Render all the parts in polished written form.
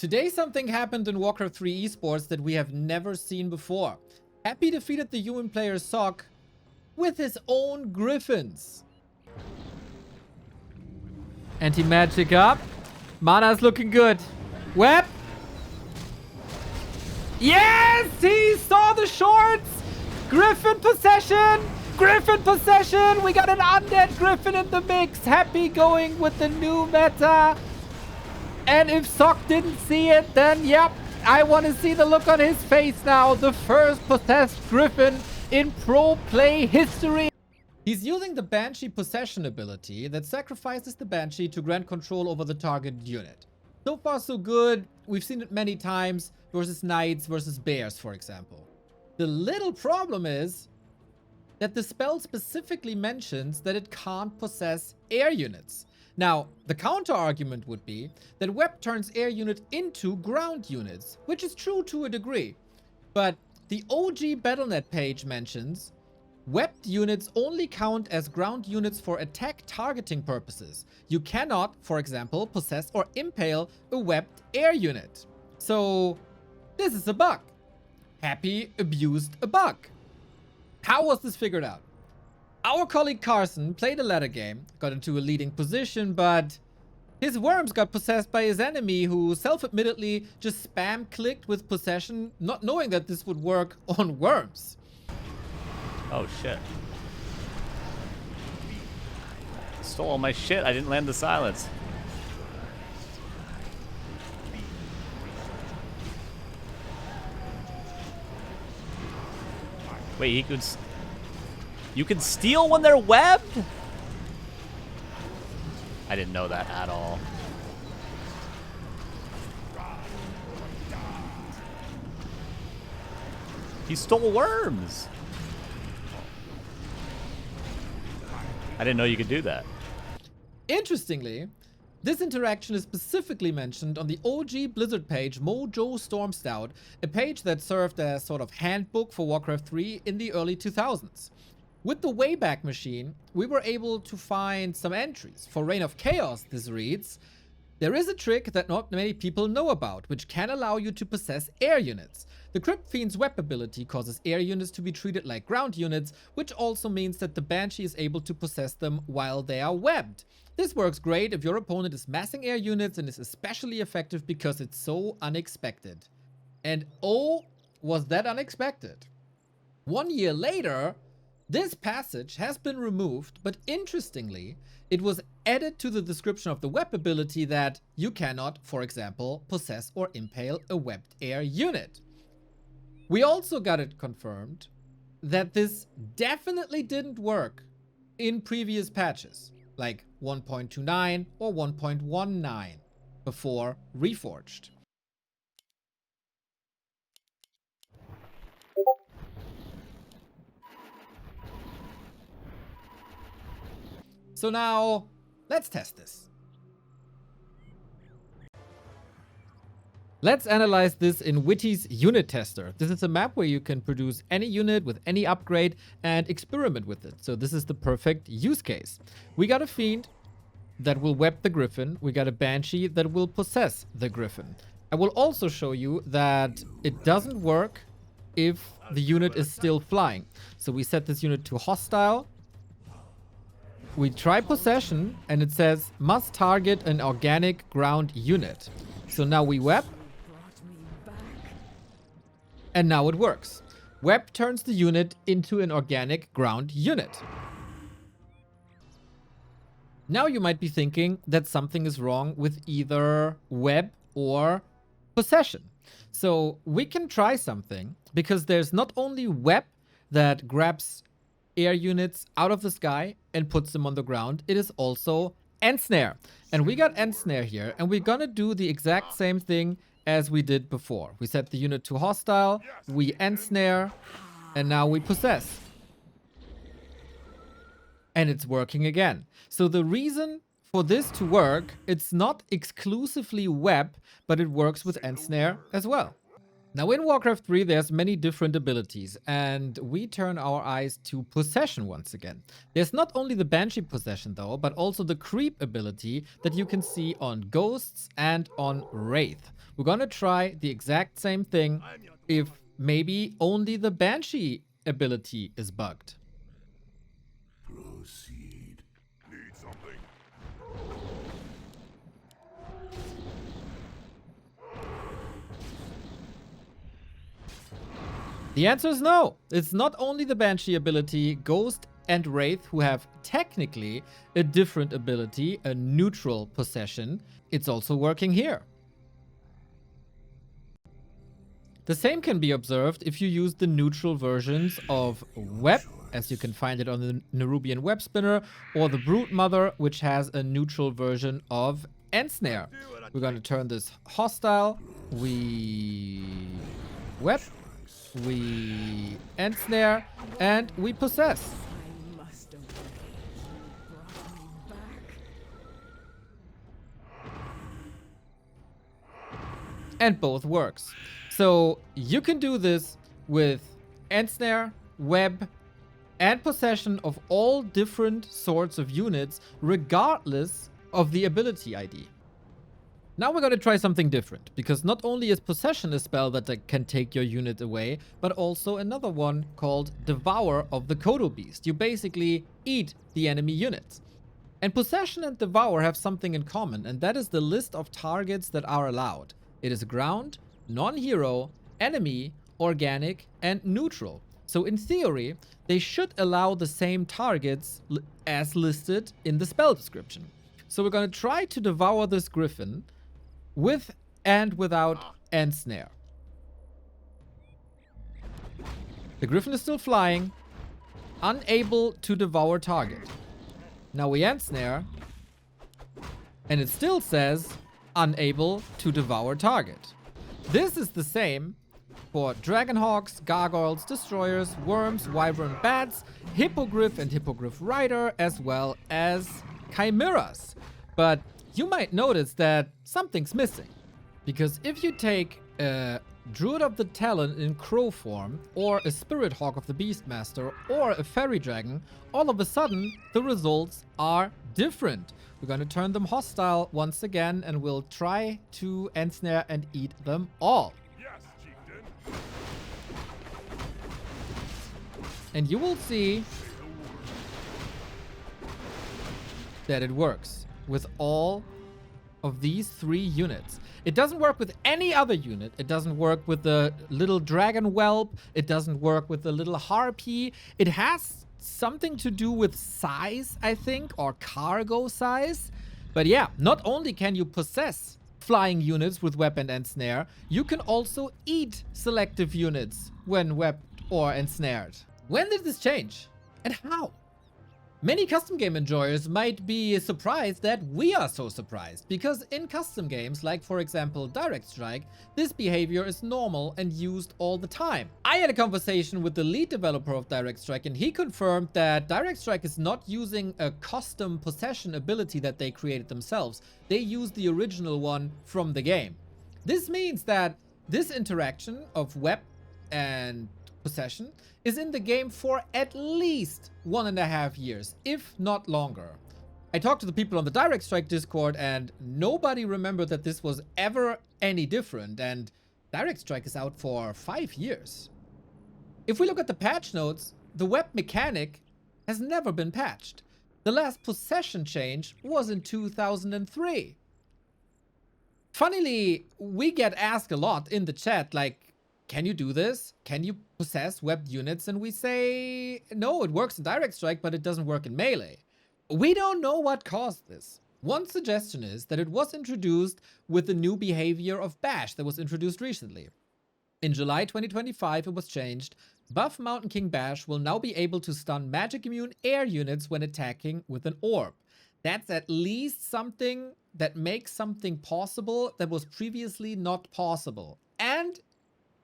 Today something happened in Warcraft 3 esports that we have never seen before. Happy defeated the human player Sock with his own griffins. Anti-magic up. Mana's looking good. Web. Yes! He saw the shorts! Griffin possession! Griffin possession! We got an undead griffin in the mix. Happy going with the new meta. And if Sock didn't see it, then yep, I want to see the look on his face now. The first possessed griffin in pro play history. He's using the Banshee possession ability that sacrifices the Banshee to grant control over the target unit. So far so good. We've seen it many times versus knights versus bears, for example. The little problem is that the spell specifically mentions that it can't possess air units. Now, the counter argument would be that Web turns air units into ground units, which is true to a degree. But the OG BattleNet page mentions webbed units only count as ground units for attack targeting purposes. You cannot, for example, possess or impale a webbed air unit. So, this is a bug. Happy abused a bug. How was this figured out? Our colleague Carson played a ladder game, got into a leading position, but his worms got possessed by his enemy who self-admittedly just spam-clicked with possession, not knowing that this would work on worms. Oh, shit. Stole all my shit. I didn't land the silence. Wait, he could... You can steal when they're webbed? I didn't know that at all. He stole worms. I didn't know you could do that. Interestingly, this interaction is specifically mentioned on the OG Blizzard page Mojo Storm Stout, a page that served as sort of handbook for Warcraft 3 in the early 2000s. With the Wayback Machine, we were able to find some entries. For Reign of Chaos, this reads, there is a trick that not many people know about, which can allow you to possess air units. The Crypt Fiend's web ability causes air units to be treated like ground units, which also means that the Banshee is able to possess them while they are webbed. This works great if your opponent is massing air units and is especially effective because it's so unexpected. And oh, was that unexpected. 1 year later, this passage has been removed, but interestingly, it was added to the description of the web ability that you cannot, for example, possess or impale a webbed air unit. We also got it confirmed that this definitely didn't work in previous patches, like 1.29 or 1.19, before Reforged. So now, let's test this. Let's analyze this in Witty's Unit Tester. This is a map where you can produce any unit with any upgrade and experiment with it. So this is the perfect use case. We got a Fiend that will web the Griffin. We got a Banshee that will possess the Griffin. I will also show you that it doesn't work if the unit is still flying. So we set this unit to hostile. We try possession, and it says, must target an organic ground unit. So now we web. And now it works. Web turns the unit into an organic ground unit. Now you might be thinking that something is wrong with either web or possession. So we can try something, because there's not only web that grabs air units out of the sky and puts them on the ground, it is also ensnare. And we got ensnare here, and we're gonna do the exact same thing as we did before. We set the unit to hostile, we ensnare, and now we possess. And it's working again. So the reason for this to work, it's not exclusively web, but it works with ensnare as well. Now in Warcraft 3 there's many different abilities, and we turn our eyes to possession once again. There's not only the Banshee possession though, but also the creep ability that you can see on ghosts and on wraith. We're gonna try the exact same thing if maybe only the Banshee ability is bugged. Proceed. Need something? The answer is no. It's not only the Banshee ability, Ghost and Wraith, who have technically a different ability, a neutral possession. It's also working here. The same can be observed if you use the neutral versions of Web, as you can find it on the Nerubian Web Spinner, or the Brood Mother, which has a neutral version of Ensnare. We're going to turn this hostile. We Web, we Ensnare, and we Possess. I must obey. You brought me back. And both works. So you can do this with Ensnare, Web, and Possession of all different sorts of units, regardless of the ability ID. Now we're going to try something different, because not only is Possession a spell that can take your unit away, but also another one called Devour of the Kodo Beast. You basically eat the enemy units. And Possession and Devour have something in common, and that is the list of targets that are allowed. It is ground, non-hero, enemy, organic, and neutral. So in theory, they should allow the same targets as listed in the spell description. So we're going to try to devour this Griffin with and without Ensnare. The Griffin is still flying, unable to devour target. Now we Ensnare, and it still says unable to devour target. This is the same for Dragonhawks, Gargoyles, Destroyers, Worms, Wyvern Bats, Hippogriff and Hippogriff Rider, as well as Chimeras. But you might notice that something's missing. Because if you take a Druid of the Talon in Crow form, or a Spirit Hawk of the Beastmaster, or a Fairy Dragon, all of a sudden the results are different. We're going to turn them hostile once again, and we'll try to Ensnare and eat them all. Yes, chieftain. And you will see that it works with all of these 3 units. It doesn't work with any other unit. It doesn't work with the little dragon whelp. It doesn't work with the little harpy. It has something to do with size, I think, or cargo size. But yeah, not only can you possess flying units with Web and Ensnare, you can also eat selective units when webbed or ensnared. When did this change? And how? Many custom game enjoyers might be surprised that we are so surprised, because in custom games, like for example Direct Strike, this behavior is normal and used all the time. I had a conversation with the lead developer of Direct Strike, and he confirmed that Direct Strike is not using a custom possession ability that they created themselves. They used the original one from the game. This means that this interaction of web and possession is in the game for at least 1.5 years, if not longer. I talked to the people on the Direct Strike Discord, and nobody remembered that this was ever any different, and Direct Strike is out for 5 years. If we look at the patch notes, the web mechanic has never been patched. The last possession change was in 2003. Funnily, we get asked a lot in the chat, like, can you do this? Can you possess webbed units? And we say, no, it works in Direct Strike, but it doesn't work in Melee. We don't know what caused this. One suggestion is that it was introduced with the new behavior of Bash that was introduced recently. In July 2025, it was changed. Buff Mountain King Bash will now be able to stun magic immune air units when attacking with an orb. That's at least something that makes something possible that was previously not possible. And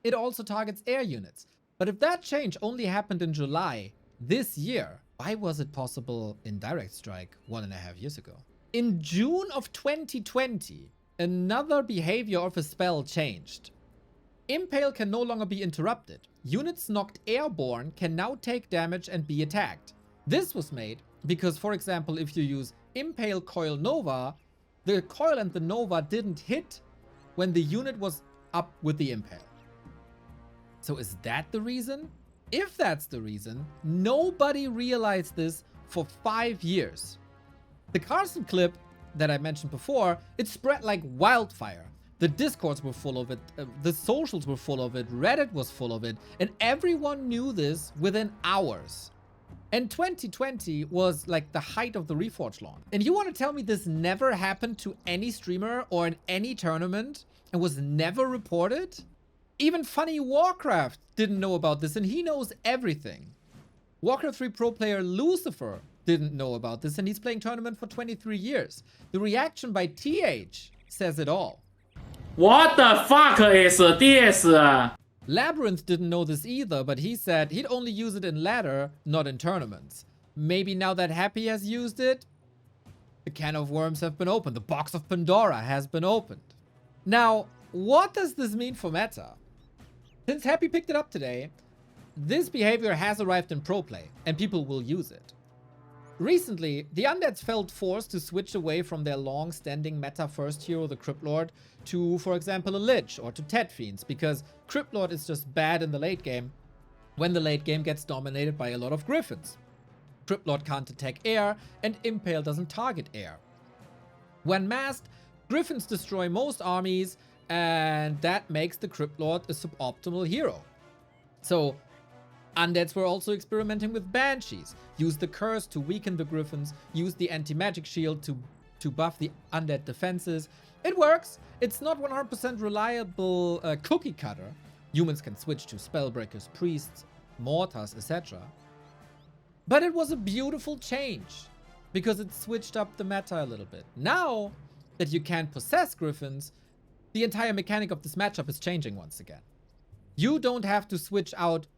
it also targets air units. But if that change only happened in July this year, why was it possible in Direct Strike 1.5 years ago? In June of 2020, another behavior of a spell changed. Impale can no longer be interrupted. Units knocked airborne can now take damage and be attacked. This was made because, for example, if you use Impale Coil Nova, the coil and the Nova didn't hit when the unit was up with the impale. So is that the reason? If that's the reason, nobody realized this for 5 years. The Carson clip that I mentioned before, it spread like wildfire. The discords were full of it, the socials were full of it, Reddit was full of it, and everyone knew this within hours. And 2020 was like the height of the Reforged launch. And you want to tell me this never happened to any streamer or in any tournament and was never reported? Even funny Warcraft didn't know about this, and he knows everything. Warcraft 3 pro player Lucifer didn't know about this, and he's playing tournament for 23 years. The reaction by TH says it all. What the fuck is this? Labyrinth didn't know this either, but he said he'd only use it in ladder, not in tournaments. Maybe now that Happy has used it, the can of worms have been opened. The box of Pandora has been opened. Now, what does this mean for meta? Since Happy picked it up today, this behavior has arrived in pro play, and people will use it. Recently, the Undeads felt forced to switch away from their long-standing meta-first hero, the Crypt Lord, to, for example, a Lich or to Tet Fiends, because Crypt Lord is just bad in the late game when the late game gets dominated by a lot of Griffins. Crypt Lord can't attack air, and Impale doesn't target air. When masked, Griffins destroy most armies, and that makes the Crypt Lord a suboptimal hero. So, Undeads were also experimenting with Banshees. Use the curse to weaken the Griffins. Use the anti-magic shield to buff the undead defenses. It works. It's not 100% reliable cookie cutter. Humans can switch to spellbreakers, priests, mortars, etc. But it was a beautiful change because it switched up the meta a little bit. Now that you can possess Griffins, the entire mechanic of this matchup is changing once again. You don't have to switch out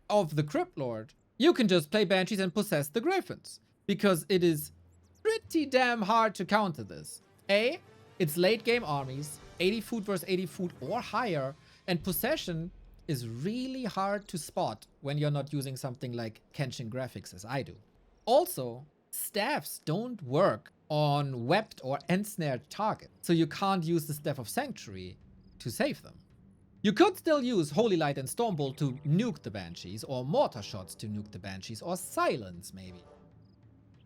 of the Crypt Lord. You can just play Banshees and possess the Griffins, because it is pretty damn hard to counter this. A, it's late game armies, 80 food versus 80 food or higher, and possession is really hard to spot when you're not using something like Kenshin graphics as I do. Also, staffs don't work on webbed or ensnared targets, so you can't use the Staff of Sanctuary to save them. You could still use Holy Light and Stormbolt to nuke the Banshees, or Mortar Shots to nuke the Banshees, or Silence maybe.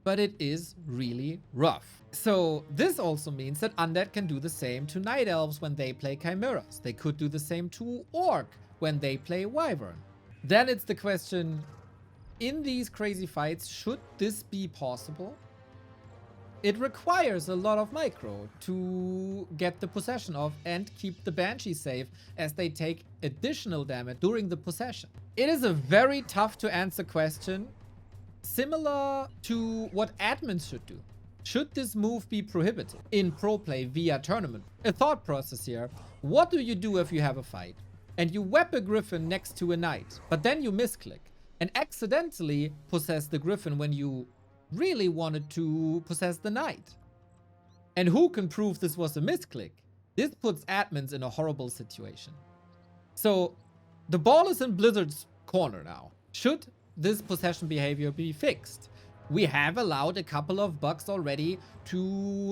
But it is really rough. So this also means that Undead can do the same to Night Elves when they play Chimeras. They could do the same to Orc when they play Wyvern. Then it's the question, in these crazy fights, should this be possible? It requires a lot of micro to get the possession of and keep the Banshee safe as they take additional damage during the possession. It is a very tough to answer question, similar to what admins should do. Should this move be prohibited in pro play via tournament? A thought process here. What do you do if you have a fight and you web a Griffin next to a Knight, but then you misclick and accidentally possess the Griffin when you really wanted to possess the Knight? And who can prove this was a misclick? This puts admins in a horrible situation. So the ball is in Blizzard's corner now. Should this possession behavior be fixed? We have allowed a couple of bugs already to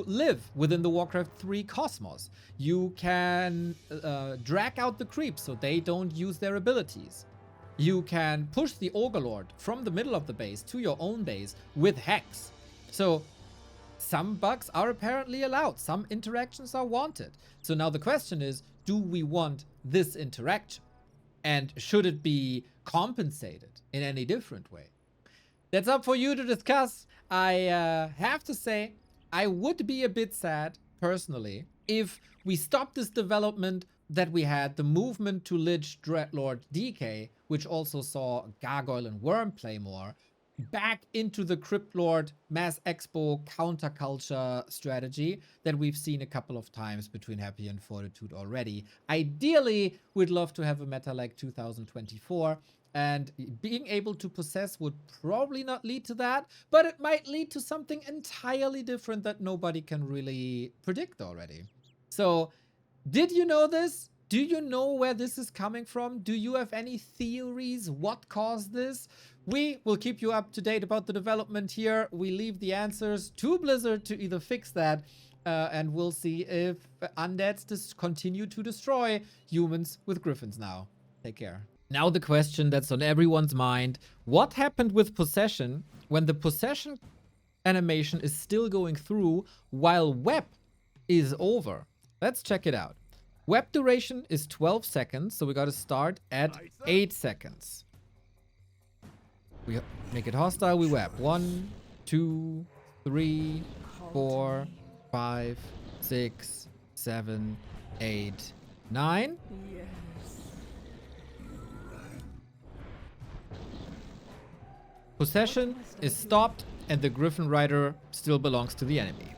live within the Warcraft 3 cosmos. You can drag out the creeps so they don't use their abilities. You can push the Ogre from the middle of the base to your own base with Hex. So some bugs are apparently allowed. Some interactions are wanted. So now the question is, do we want this interaction? And should it be compensated in any different way? That's up for you to discuss. I have to say, I would be a bit sad, personally, if we stopped this development that we had, the movement to Lich, Dreadlord, DK, which also saw Gargoyle and Worm play more, back into the Crypt Lord Mass Expo counterculture strategy that we've seen a couple of times between Happy and Fortitude already. Ideally, we'd love to have a meta like 2024, and being able to possess would probably not lead to that, but it might lead to something entirely different that nobody can really predict already. So, did you know this? Do you know where this is coming from? Do you have any theories? What caused this? We will keep you up to date about the development here. We leave the answers to Blizzard to either fix that And we'll see if undeads continue to destroy humans with griffins now. Take care. Now the question that's on everyone's mind. What happened with possession when the possession animation is still going through while web is over? Let's check it out. Web duration is 12 seconds, so we got to start at 8 seconds. We make it hostile, we web. 1, 2, 3, 4, 5, 6, 7, 8, 9. Yes. Possession is stopped and the Gryphon Rider still belongs to the enemy.